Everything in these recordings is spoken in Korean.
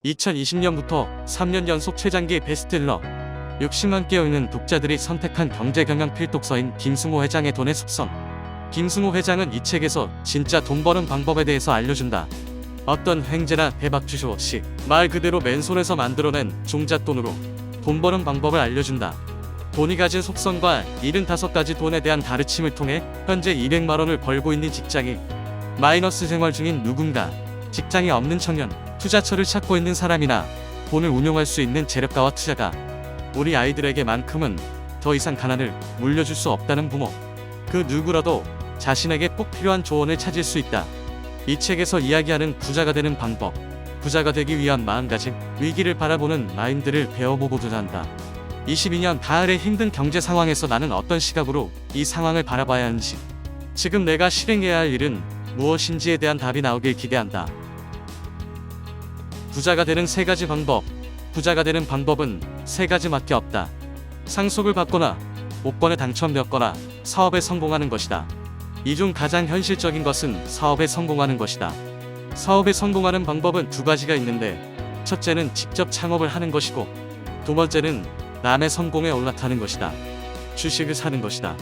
2020년부터 3년 연속 최장기 베스트셀러 60만 개여 있는 독자들이 선택한 경제경영 필독서인 김승호 회장의 돈의 습성. 김승호 회장은 이 책에서 진짜 돈 버는 방법에 대해서 알려준다. 어떤 횡재나 대박 주식 없이 말 그대로 맨손에서 만들어낸 종잣돈으로 돈 버는 방법을 알려준다. 돈이 가진 속성과 75가지 돈에 대한 가르침을 통해 현재 200만원을 벌고 있는 직장인, 마이너스 생활 중인 누군가, 직장이 없는 청년, 투자처를 찾고 있는 사람이나 돈을 운용할 수 있는 재력가와 투자가 우리 아이들에게만큼은 더 이상 가난을 물려줄 수 없다는 부모, 그 누구라도 자신에게 꼭 필요한 조언을 찾을 수 있다. 이 책에서 이야기하는 부자가 되는 방법, 부자가 되기 위한 마음가짐, 위기를 바라보는 마인드를 배워보고자 한다. 22년 가을의 힘든 경제 상황에서 나는 어떤 시각으로 이 상황을 바라봐야 하는지, 지금 내가 실행해야 할 일은 무엇인지에 대한 답이 나오길 기대한다. 부자가 되는 3가지 방법. 부자가 되는 방법은 3가지밖에 없다. 상속을 받거나, 복권에 당첨되거나, 사업에 성공하는 것이다. 이 중 가장 현실적인 것은 사업에 성공하는 것이다. 사업에 성공하는 방법은 2가지가 있는데, 첫째는 직접 창업을 하는 것이고, 두 번째는 남의 성공에 올라타는 것이다. 주식을 사는 것이다.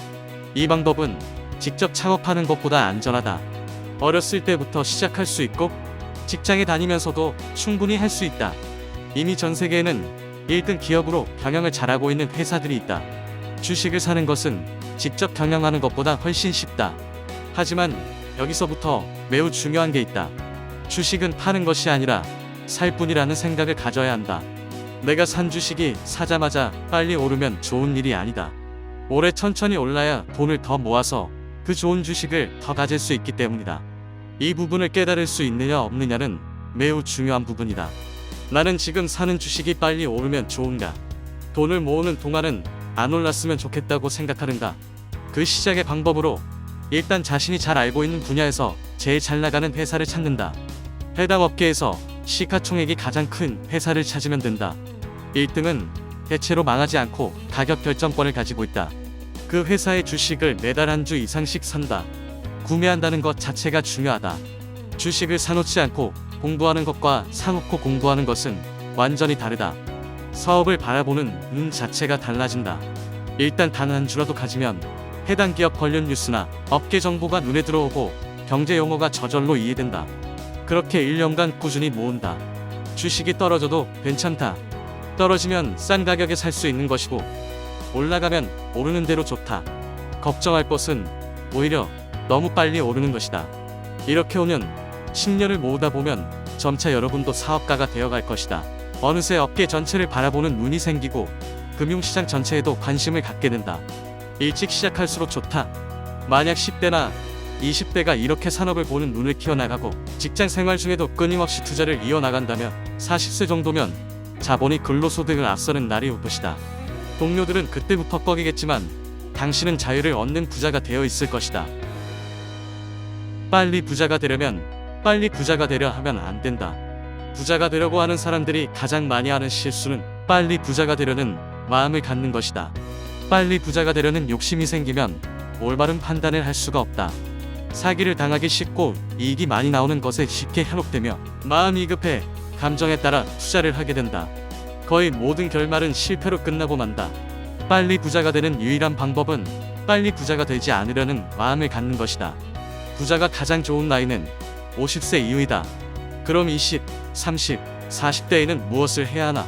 이 방법은 직접 창업하는 것보다 안전하다. 어렸을 때부터 시작할 수 있고 직장에 다니면서도 충분히 할 수 있다. 이미 전 세계에는 1등 기업으로 경영을 잘하고 있는 회사들이 있다. 주식을 사는 것은 직접 경영하는 것보다 훨씬 쉽다. 하지만 여기서부터 매우 중요한 게 있다. 주식은 파는 것이 아니라 살 뿐이라는 생각을 가져야 한다. 내가 산 주식이 사자마자 빨리 오르면 좋은 일이 아니다. 오래 천천히 올라야 돈을 더 모아서 그 좋은 주식을 더 가질 수 있기 때문이다. 이 부분을 깨달을 수 있느냐 없느냐는 매우 중요한 부분이다. 나는 지금 사는 주식이 빨리 오르면 좋은가? 돈을 모으는 동안은 안 올랐으면 좋겠다고 생각하는가? 그 시작의 방법으로 일단 자신이 잘 알고 있는 분야에서 제일 잘 나가는 회사를 찾는다. 해당 업계에서 시가총액이 가장 큰 회사를 찾으면 된다. 1등은 대체로 망하지 않고 가격 결정권을 가지고 있다. 그 회사의 주식을 매달 한 주 이상씩 산다. 구매한다는 것 자체가 중요하다. 주식을 사놓지 않고 공부하는 것과 사놓고 공부하는 것은 완전히 다르다. 사업을 바라보는 눈 자체가 달라진다. 일단 단 한 주라도 가지면 해당 기업 관련 뉴스나 업계 정보가 눈에 들어오고 경제 용어가 저절로 이해된다. 그렇게 1년간 꾸준히 모은다. 주식이 떨어져도 괜찮다. 떨어지면 싼 가격에 살 수 있는 것이고, 올라가면 오르는 대로 좋다. 걱정할 것은 오히려 너무 빨리 오르는 것이다. 이렇게 5년, 10년을 모으다 보면 점차 여러분도 사업가가 되어갈 것이다. 어느새 업계 전체를 바라보는 눈이 생기고 금융시장 전체에도 관심을 갖게 된다. 일찍 시작할수록 좋다. 만약 10대나 20대가 이렇게 산업을 보는 눈을 키워나가고 직장 생활 중에도 끊임없이 투자를 이어나간다면 40세 정도면 자본이 근로소득을 앞서는 날이 올 것이다. 동료들은 그때부터 꺼기겠지만 당신은 자유를 얻는 부자가 되어 있을 것이다. 빨리 부자가 되려면 빨리 부자가 되려 하면 안 된다. 부자가 되려고 하는 사람들이 가장 많이 하는 실수는 빨리 부자가 되려는 마음을 갖는 것이다. 빨리 부자가 되려는 욕심이 생기면 올바른 판단을 할 수가 없다. 사기를 당하기 쉽고 이익이 많이 나오는 것에 쉽게 현혹되며 마음이 급해 감정에 따라 투자를 하게 된다. 거의 모든 결말은 실패로 끝나고 만다. 빨리 부자가 되는 유일한 방법은 빨리 부자가 되지 않으려는 마음을 갖는 것이다. 부자가 가장 좋은 나이는 50세 이후이다. 그럼 20, 30, 40대에는 무엇을 해야 하나?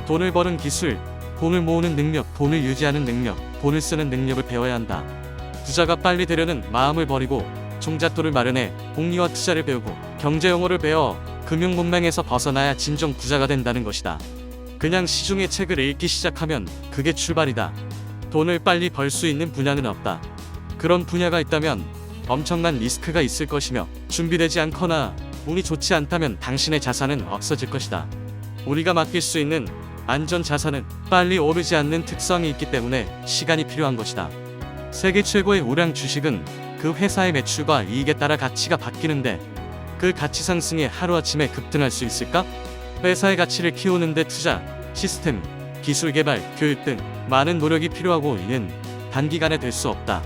돈을 버는 기술, 돈을 모으는 능력, 돈을 유지하는 능력, 돈을 쓰는 능력을 배워야 한다. 부자가 빨리 되려는 마음을 버리고 종잣돈을 마련해 복리와 투자를 배우고 경제용어를 배워 금융문맹에서 벗어나야 진정 부자가 된다는 것이다. 그냥 시중의 책을 읽기 시작하면 그게 출발이다. 돈을 빨리 벌 수 있는 분야는 없다. 그런 분야가 있다면 엄청난 리스크가 있을 것이며 준비되지 않거나 운이 좋지 않다면 당신의 자산은 없어질 것이다. 우리가 맡길 수 있는 안전 자산은 빨리 오르지 않는 특성이 있기 때문에 시간이 필요한 것이다. 세계 최고의 우량 주식은 그 회사의 매출과 이익에 따라 가치가 바뀌는데 그 가치 상승이 하루아침에 급등할 수 있을까? 회사의 가치를 키우는데 투자, 시스템, 기술 개발, 교육 등 많은 노력이 필요하고 이는 단기간에 될 수 없다.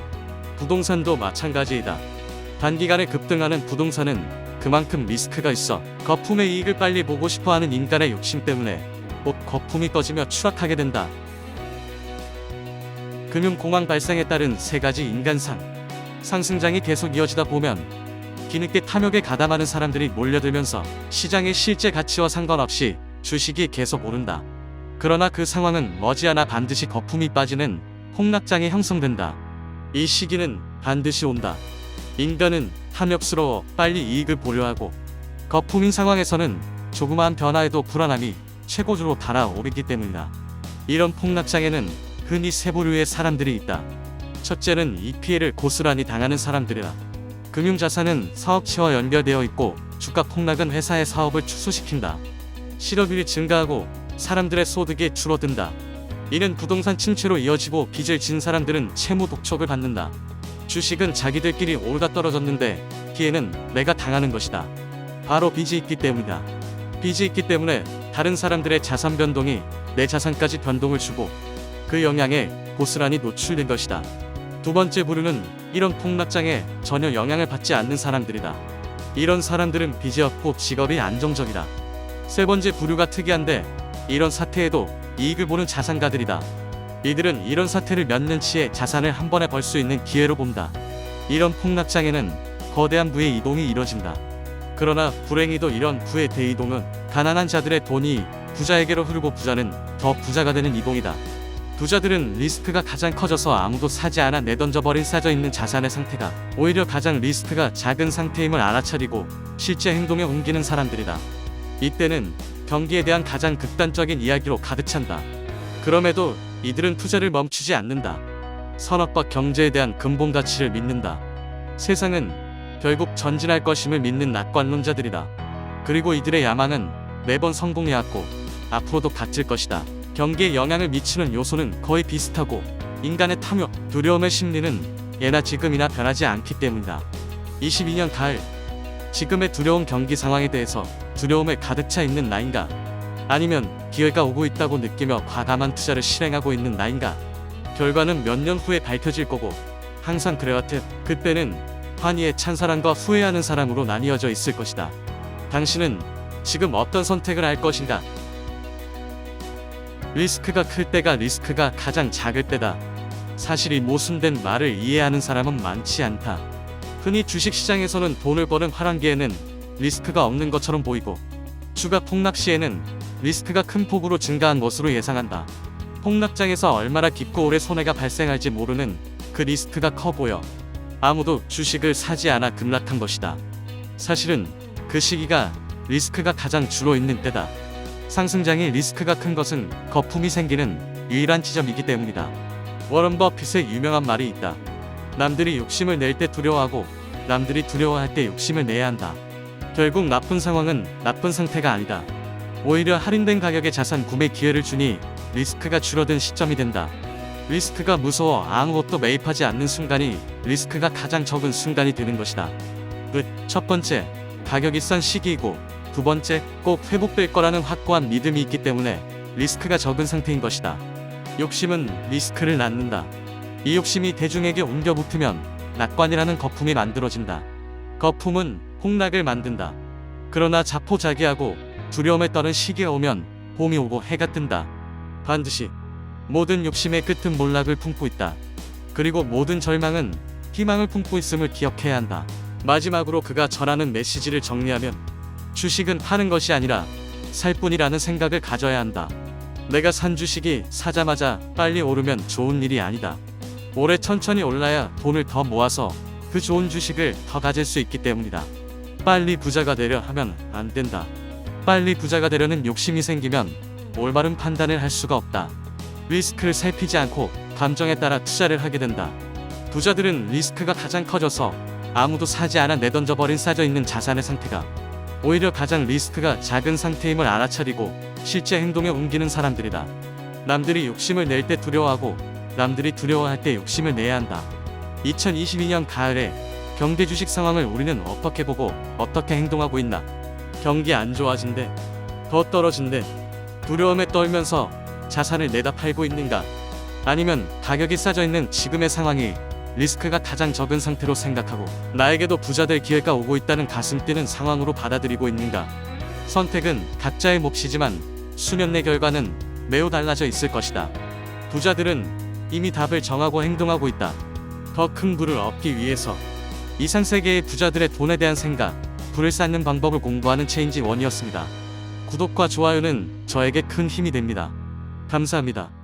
부동산도 마찬가지이다. 단기간에 급등하는 부동산은 그만큼 리스크가 있어. 거품의 이익을 빨리 보고 싶어하는 인간의 욕심 때문에 곧 거품이 꺼지며 추락하게 된다. 금융공황 발생에 따른 세 가지 인간상. 상승장이 계속 이어지다 보면 뒤늦게 탐욕에 가담하는 사람들이 몰려들면서 시장의 실제 가치와 상관없이 주식이 계속 오른다. 그러나 그 상황은 머지않아 반드시 거품이 빠지는 폭락장이 형성된다. 이 시기는 반드시 온다. 인간은 탐욕스러워 빨리 이익을 보려 하고, 거품인 상황에서는 조그마한 변화에도 불안함이 최고조로 달아오르기 때문이다. 이런 폭락장에는 흔히 세 부류의 사람들이 있다. 첫째는 이 피해를 고스란히 당하는 사람들이다. 금융자산은 사업체와 연결되어 있고 주가 폭락은 회사의 사업을 축소시킨다. 실업률이 증가하고 사람들의 소득이 줄어든다. 이는 부동산 침체로 이어지고 빚을 진 사람들은 채무 독촉을 받는다. 주식은 자기들끼리 오르다 떨어졌는데 피해는 내가 당하는 것이다. 바로 빚이 있기 때문이다. 빚이 있기 때문에 다른 사람들의 자산 변동이 내 자산까지 변동을 주고 그 영향에 고스란히 노출된 것이다. 두 번째 부류는 이런 폭락장에 전혀 영향을 받지 않는 사람들이다. 이런 사람들은 빚이 없고 직업이 안정적이다. 세 번째 부류가 특이한데 이런 사태에도 이익을 보는 자산가들이다. 이들은 이런 사태를 몇 년치의 자산을 한 번에 벌 수 있는 기회로 본다. 이런 폭락장에는 거대한 부의 이동이 이뤄진다. 그러나 불행히도 이런 부의 대이동은 가난한 자들의 돈이 부자에게로 흐르고 부자는 더 부자가 되는 이동이다. 부자들은 리스크가 가장 커져서 아무도 사지 않아 내던져버린 싸져있는 자산의 상태가 오히려 가장 리스크가 작은 상태임을 알아차리고 실제 행동에 옮기는 사람들이다. 이때는 경기에 대한 가장 극단적인 이야기로 가득 찬다. 그럼에도 이들은 투자를 멈추지 않는다. 선악과 경제에 대한 근본 가치를 믿는다. 세상은 결국 전진할 것임을 믿는 낙관론자들이다. 그리고 이들의 야망은 매번 성공해왔고 앞으로도 같을 것이다. 경기에 영향을 미치는 요소는 거의 비슷하고 인간의 탐욕, 두려움의 심리는 예나 지금이나 변하지 않기 때문이다. 22년 가을, 지금의 두려운 경기 상황에 대해서 두려움에 가득 차 있는 나인가? 아니면 기회가 오고 있다고 느끼며 과감한 투자를 실행하고 있는 나인가? 결과는 몇 년 후에 밝혀질 거고 항상 그래왔듯 그때는 환희에 찬 사람과 후회하는 사람으로 나뉘어져 있을 것이다. 당신은 지금 어떤 선택을 할 것인가? 리스크가 클 때가 리스크가 가장 작을 때다. 사실 이 모순된 말을 이해하는 사람은 많지 않다. 흔히 주식시장에서는 돈을 버는 화랑기에는 리스크가 없는 것처럼 보이고 주가 폭락 시에는 리스크가 큰 폭으로 증가한 것으로 예상한다. 폭락장에서 얼마나 깊고 오래 손해가 발생할지 모르는 그 리스크가 커 보여 아무도 주식을 사지 않아 급락한 것이다. 사실은 그 시기가 리스크가 가장 주로 있는 때다. 상승장에 리스크가 큰 것은 거품이 생기는 유일한 지점이기 때문이다. 워런 버핏의 유명한 말이 있다. 남들이 욕심을 낼 때 두려워하고 남들이 두려워할 때 욕심을 내야 한다. 결국 나쁜 상황은 나쁜 상태가 아니다. 오히려 할인된 가격의 자산 구매 기회를 주니 리스크가 줄어든 시점이 된다. 리스크가 무서워 아무것도 매입하지 않는 순간이 리스크가 가장 적은 순간이 되는 것이다. 첫 번째, 가격이 싼 시기이고 두 번째, 꼭 회복될 거라는 확고한 믿음이 있기 때문에 리스크가 적은 상태인 것이다. 욕심은 리스크를 낳는다. 이 욕심이 대중에게 옮겨 붙으면 낙관이라는 거품이 만들어진다. 거품은 폭락을 만든다. 그러나 자포자기하고 두려움에 떠는 시기가 오면 봄이 오고 해가 뜬다. 반드시 모든 욕심의 끝은 몰락을 품고 있다. 그리고 모든 절망은 희망을 품고 있음을 기억해야 한다. 마지막으로 그가 전하는 메시지를 정리하면 주식은 파는 것이 아니라 살 뿐이라는 생각을 가져야 한다. 내가 산 주식이 사자마자 빨리 오르면 좋은 일이 아니다. 오래 천천히 올라야 돈을 더 모아서 그 좋은 주식을 더 가질 수 있기 때문이다. 빨리 부자가 되려 하면 안 된다. 빨리 부자가 되려는 욕심이 생기면 올바른 판단을 할 수가 없다. 리스크를 살피지 않고 감정에 따라 투자를 하게 된다. 부자들은 리스크가 가장 커져서 아무도 사지 않아 내던져버린 싸져있는 자산의 상태가 오히려 가장 리스크가 작은 상태임을 알아차리고 실제 행동에 옮기는 사람들이다. 남들이 욕심을 낼 때 두려워하고 남들이 두려워할 때 욕심을 내야 한다. 2022년 가을에 경제 주식 상황을 우리는 어떻게 보고 어떻게 행동하고 있나? 경기 안 좋아진대, 더 떨어진대, 두려움에 떨면서 자산을 내다 팔고 있는가? 아니면 가격이 싸져 있는 지금의 상황이 리스크가 가장 적은 상태로 생각하고 나에게도 부자 될 기회가 오고 있다는 가슴 뛰는 상황으로 받아들이고 있는가? 선택은 각자의 몫이지만 수년 내 결과는 매우 달라져 있을 것이다. 부자들은 이미 답을 정하고 행동하고 있다. 더 큰 부를 얻기 위해서 이상 세계의 부자들의 돈에 대한 생각, 부를 쌓는 방법을 공부하는 체인지 원이었습니다. 구독과 좋아요는 저에게 큰 힘이 됩니다. 감사합니다.